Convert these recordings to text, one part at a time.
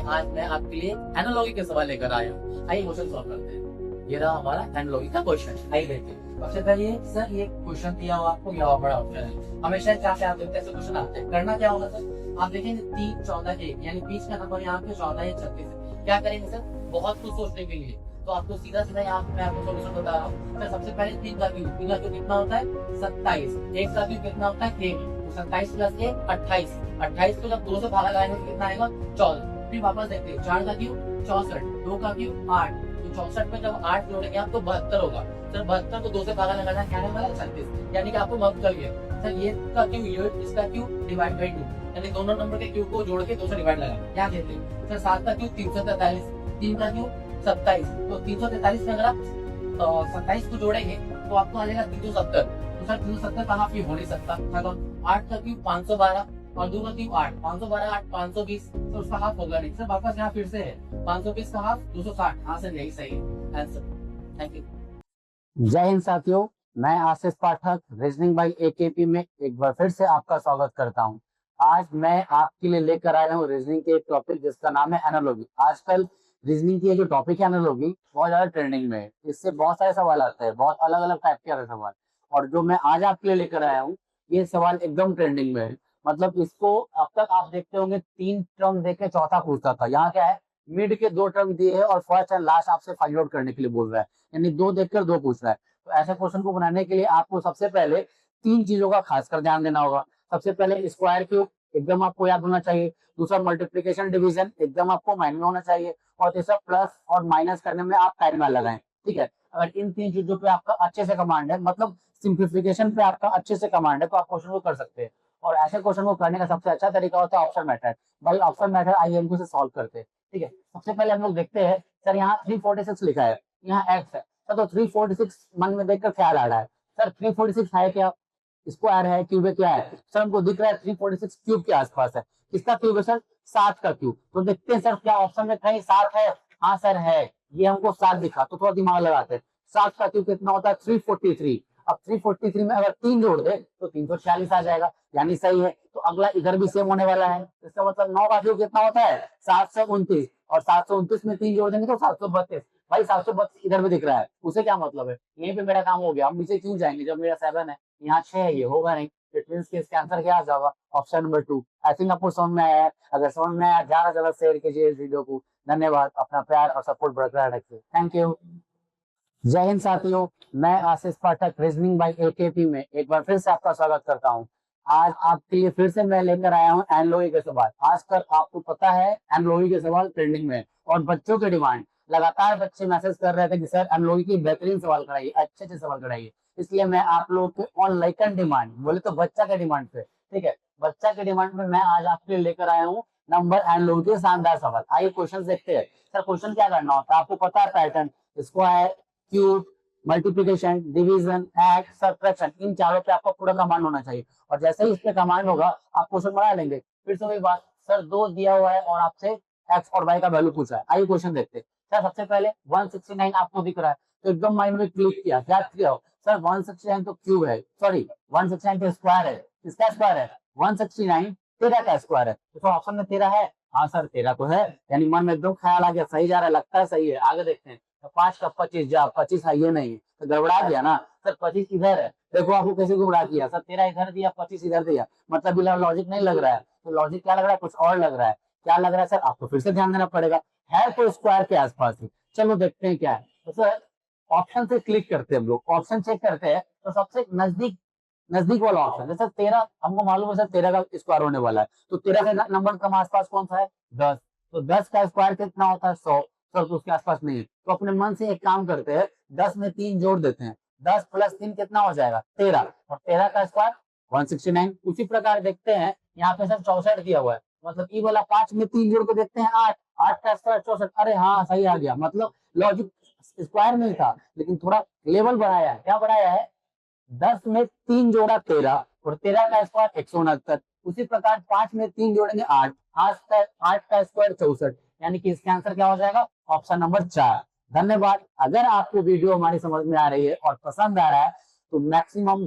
आज मैं आपके लिए एनालॉजी के सवाल लेकर आया हूँ। आइए क्वेश्चन सॉल्व करते हैं। ये रहा हमारा एनालॉजी का क्वेश्चन। आइए देखते हैं। सबसे पहले सर ये क्वेश्चन दिया हुआ आपको, यह बड़ा ऑप्शन है। हमेशा क्या क्या देखते हैं क्वेश्चन आते हैं। करना क्या होगा सर, आप देखेंगे 3, 14, 1 यानी बीच का नंबर यहाँ पे 14 या 36 है। क्या करेंगे सर, बहुत कुछ सोचने के लिए तो आपको सीधा सीधा यहाँ पे मैं आपको सोल्यूशन बता रहा हूँ। सर सबसे पहले 3 का क्यूब कितना होता है 27, 1 का क्यूब कितना होता है 1, 27 प्लस 1 28, 28 को जब 2 से भागा लगाएंगे तो कितना आएगा 14। फिर वापस देखते हैं 4 का क्यूब 64, 2 का क्यूब 8, तो 64 में जब 8 जोड़ेंगे आप तो 72 होगा। सर 72 को 2 से भागा लगाना क्या है 36, यानी कि आपको मत करिए सर ये का क्यूब ये इसका क्यूब डिवाइड बाई 2, यानी दोनों नंबर के क्यूब को जोड़ के 2 से डिवाइड लगाना। क्या कहते हैं सर 7 का क्यूब 343, 3 का क्यूब 27, तो 343 में अगर आप 27 को जोड़ेंगे तो आपको आ जाएगा 370। तो सर 370 कहाँ पे हो नहीं सकता। 8 का क्यूब 512 और 2 का क्यूब 8, 512 8 520, तो उसका हाफ होगा नहीं। सर वापस यहाँ फिर से है 520 का हाफ 260। हाँ सर यही सही है आंसर। Thank you. जय हिंद साथियों, मैं आशीष पाठक रीजनिंग बाय एकेपी में एक बार फिर से आपका स्वागत करता हूं। आज मैं आपके लिए लेकर आया हूं रीजनिंग के एक टॉपिक जिसका नाम है एनालॉजी। आजकल रीजनिंग की जो टॉपिक है एनालॉजी बहुत ज्यादा ट्रेंडिंग में है। इससे बहुत सारे सवाल आते हैं, बहुत अलग अलग टाइप के आते हैं सवाल, और जो मैं आज आपके लिए लेकर आया हूँ ये सवाल एकदम ट्रेंडिंग में है। मतलब इसको अब तक आप देखते होंगे 3 टर्म देके चौथा पूछता था। यहाँ क्या है, मिड के 2 टर्म दिए है और फर्स्ट एंड लास्ट आपसे फाइंड आउट करने के लिए बोल रहा है, यानी 2 देखकर 2 पूछ रहा है। तो ऐसे क्वेश्चन को बनाने के लिए आपको सबसे पहले 3 चीजों का खासकर ध्यान देना होगा। सबसे पहले स्क्वायर क्यूब एकदम आपको याद होना चाहिए, दूसरा मल्टीप्लिकेशन डिवीजन एकदम आपको माइंड में होना चाहिए, और तीसरा प्लस और माइनस करने में आप टाइम ना लगाएं। ठीक है, अगर इन 3 चीजों पे आपका अच्छे से कमांड है, मतलब सिंप्लीफिकेशन पे आपका अच्छे से कमांड है, तो आप क्वेश्चन को कर सकते हैं। और ऐसे क्वेश्चन को करने का सबसे अच्छा तरीका होता है ऑप्शन मेथड। भाई ऑप्शन मेथड आइए हम से सॉल्व करते हैं। ठीक है, सबसे पहले हम लोग देखते हैं सर यहाँ 346 लिखा है, यहाँ एक्स है सर, तो 346 मन में देखकर ख्याल आ रहा है सर 346 है क्या, स्क्वायर है क्यूब है क्या है। सर हमको दिख रहा है 346 क्यूब के आसपास है। किसका क्यूब है सर 7 का क्यूब। तो देखते हैं सर क्या ऑप्शन में कहीं 7 है। हाँ सर है, ये हमको 7 दिखा, तो थोड़ा दिमाग लगाते हैं। 7 का क्यूब कितना होता है 343। अब 343 में अगर 3 जोड़ दे तो 346 आ जाएगा, यानी सही है। तो अगला इधर भी सेम होने वाला है। इसका मतलब 9 का क्यूब कितना होता है 729, और 729 में 3 जोड़ देंगे तो 732। भाई 732 इधर भी दिख रहा है, उसे क्या मतलब है, यहीं पे मेरा काम हो गया। हम नीचे क्यों जाएंगे जब मेरा 7 है, यहाँ 6 है, ये होगा नहीं। इट मींस कि इसका आंसर क्या आ जाएगा ऑप्शन नंबर 2। आई थिंक आपको समझ में आया है। अगर समझ में आया ज्यादा से ज्यादा शेयर कीजिए इस वीडियो को। धन्यवाद, अपना प्यार और सपोर्ट बरकरार रखिए। Thank you. जय हिंद साथियों, मैं आशीष पाठक रीजनिंग बाय एकेपी में एक बार फिर से आपका स्वागत करता हूं। आज आपके लिए फिर से मैं लेकर आया हूं एनालॉजी के सवाल। आजकल आपको पता है एनालॉजी के सवाल ट्रेंडिंग में, और बच्चों की डिमांड लगातार, बच्चे मैसेज कर रहे थे कि सर एनालॉजी की बेहतरीन सवाल कराइए, अच्छे अच्छे सवाल कराइए। इसलिए मैं आप लोगों के ऑनलाइन डिमांड बोले तो बच्चा के डिमांड पे, ठीक है, बच्चा के डिमांड पे मैं आज आपके लिए लेकर आया हूँ नंबर एनालॉजी के शानदार सवाल। आइए क्वेश्चन देखते हैं। सर क्वेश्चन क्या करना होता है आपको पता है, pattern square cube multiplication division add subtraction, इन चारों पे आपका पूरा कमांड होना चाहिए। और जैसे ही इस पे कमांड होगा आप क्वेश्चन बना लेंगे। फिर से वही बात, सर 2 दिया हुआ है और आपसे एक्स और वाई का वैल्यू पूछा है। आइए क्वेश्चन देखते हैं। सर सबसे पहले 169 आपको दिख रहा है, तो एकदम माइंड में क्लिक किया, क्या किया सर 169 तो क्यूब है, सॉरी 169 तो स्क्वायर है। किसका स्क्वायर है 169, 13 का स्क्वायर है। तो ऑप्शन में 13 है। हाँ सर 13 तो है, यानी मन में एकदम ख्याल आ गया, सही जा रहा है, लगता है सही है। आगे देखते हैं। तो 5 का 25 जा 25 है, ये नहीं तो गड़बड़ा गया ना। सर 25 इधर है, देखो आपको कैसे गुमराह किया। सर 13 इधर दिया 25 इधर दिया, मतलब लॉजिक नहीं लग रहा है। तो लॉजिक क्या लग रहा है, कुछ और लग रहा है। क्या लग रहा है सर, आपको फिर से ध्यान देना पड़ेगा। है तो स्क्वायर के आसपास ही। चलो देखते हैं क्या है। तो सर ऑप्शन से क्लिक करते हैं हम लोग, ऑप्शन चेक करते हैं। तो सबसे नजदीक नजदीक वाला ऑप्शन जैसे 13, हमको मालूम है सर 13 का स्क्वायर होने वाला है। तो 13 के नंबर का आसपास कौन सा है 10, तो 10 का स्क्वायर कितना होता है 100। सर तो उसके आसपास नहीं है, तो अपने मन से एक काम करते हैं, 10 में 3 जोड़ देते हैं, 10 प्लस 3 कितना हो जाएगा 13, और 13 का स्क्वायर 169। उसी प्रकार देखते हैं यहाँ पे सर 64 दिया हुआ है, मतलब ई वाला 5 में 3 जोड़ के देखते हैं 8, 8 का स्क्वायर 64। अरे हाँ सही आ गया, मतलब लॉजिक स्क्वायर में था लेकिन थोड़ा लेवल बढ़ाया है। क्या बढ़ाया है, 10 में 3 जोड़ा 13, और 13 का स्क्वायर 169। उसी प्रकार 5 में 3 जोड़ेंगे 8, 8 का स्क्वायर 64, यानी कि इसका आंसर क्या हो जाएगा ऑप्शन नंबर 4। धन्यवाद। अगर आपको वीडियो हमारी समझ में आ रही है और पसंद आ रहा है तो मैक्सिमम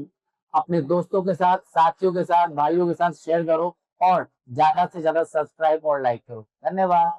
अपने दोस्तों के साथ, साथियों के साथ, भाइयों के साथ शेयर करो, और ज्यादा से ज्यादा सब्सक्राइब और लाइक करो। धन्यवाद।